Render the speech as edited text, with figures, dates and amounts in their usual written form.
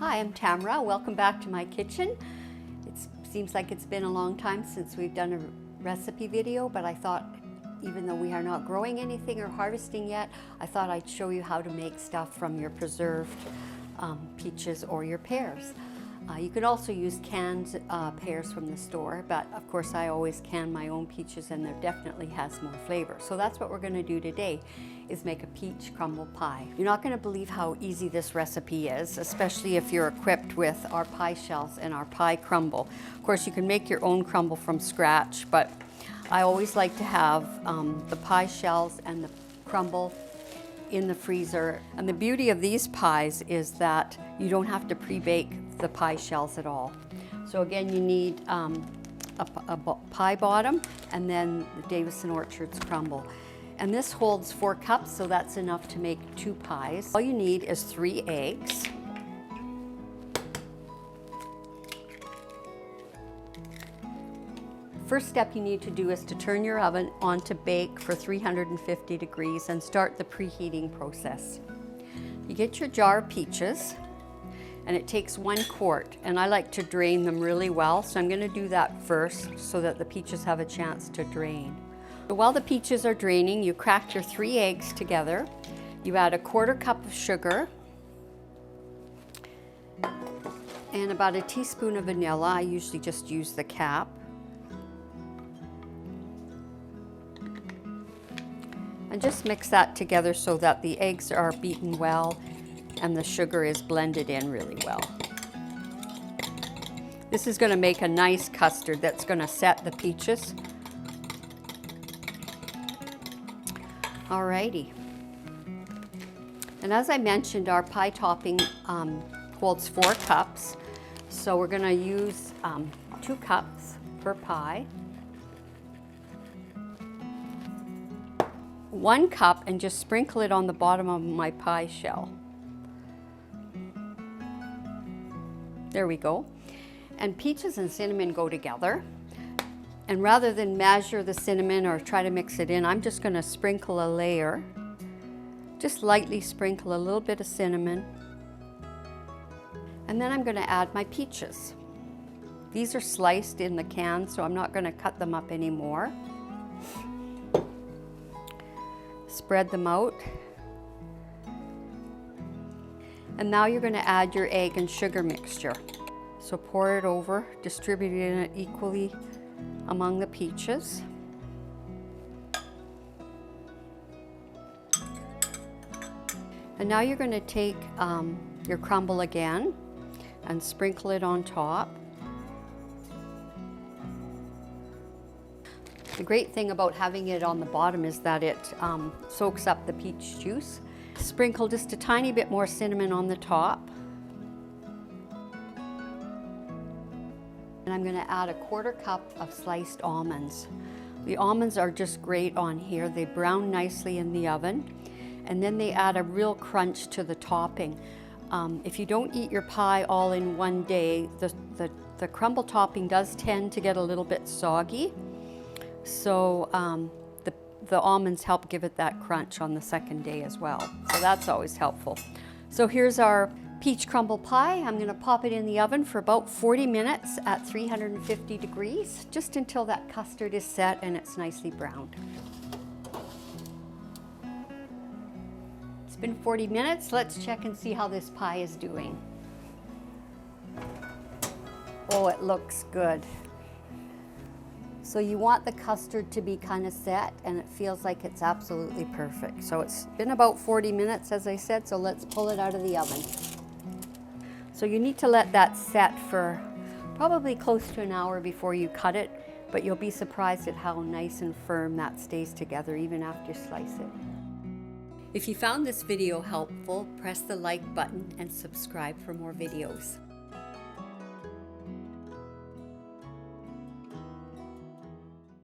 Hi, I'm Tamra. Welcome back to my kitchen. It seems like it's been a long time since we've done a recipe video, but I thought even though we are not growing anything or harvesting yet, I thought I'd show you how to make stuff from your preserved peaches or your pears. You can also use canned pears from the store, but of course I always can my own peaches and there definitely has more flavor. So that's what we're going to do today, is make a peach crumble pie. You're not going to believe how easy this recipe is, especially if you're equipped with our pie shells and our pie crumble. Of course you can make your own crumble from scratch, but I always like to have the pie shells and the crumble in the freezer. And the beauty of these pies is that you don't have to pre-bake the pie shells at all. So again, you need a pie bottom and then the Davison Orchard's crumble. And this holds 4 cups, so that's enough to make 2 pies. All you need is 3 eggs. First step you need to do is to turn your oven on to bake for 350 degrees and start the preheating process. You get your jar of peaches, and it takes 1 quart, and I like to drain them really well, so I'm going to do that first so that the peaches have a chance to drain. So while the peaches are draining, you crack your 3 eggs together. You add a 1/4 cup of sugar and about a teaspoon of vanilla. I usually just use the cap. And just mix that together so that the eggs are beaten well and the sugar is blended in really well. This is going to make a nice custard that's going to set the peaches. Alrighty. And as I mentioned, our pie topping holds 4 cups. So we're going to use 2 cups per pie. 1 cup, and just sprinkle it on the bottom of my pie shell. There we go. And peaches and cinnamon go together. And rather than measure the cinnamon or try to mix it in, I'm just going to sprinkle a layer. Just lightly sprinkle a little bit of cinnamon. And then I'm going to add my peaches. These are sliced in the can, so I'm not going to cut them up anymore. Spread them out. And now you're going to add your egg and sugar mixture. So pour it over, distribute it equally among the peaches. And now you're going to take your crumble again and sprinkle it on top. The great thing about having it on the bottom is that it soaks up the peach juice. Sprinkle just a tiny bit more cinnamon on the top. And I'm going to add a 1/4 cup of sliced almonds. The almonds are just great on here. They brown nicely in the oven, and then they add a real crunch to the topping. If you don't eat your pie all in one day, the crumble topping does tend to get a little bit soggy. So the almonds help give it that crunch on the second day as well. So that's always helpful. So here's our peach crumble pie. I'm going to pop it in the oven for about 40 minutes at 350 degrees, just until that custard is set and it's nicely browned. It's been 40 minutes. Let's check and see how this pie is doing. Oh, it looks good. So you want the custard to be kind of set, and it feels like it's absolutely perfect. So it's been about 40 minutes, as I said, so let's pull it out of the oven. So you need to let that set for probably close to an hour before you cut it, but you'll be surprised at how nice and firm that stays together even after you slice it. If you found this video helpful, press the like button and subscribe for more videos.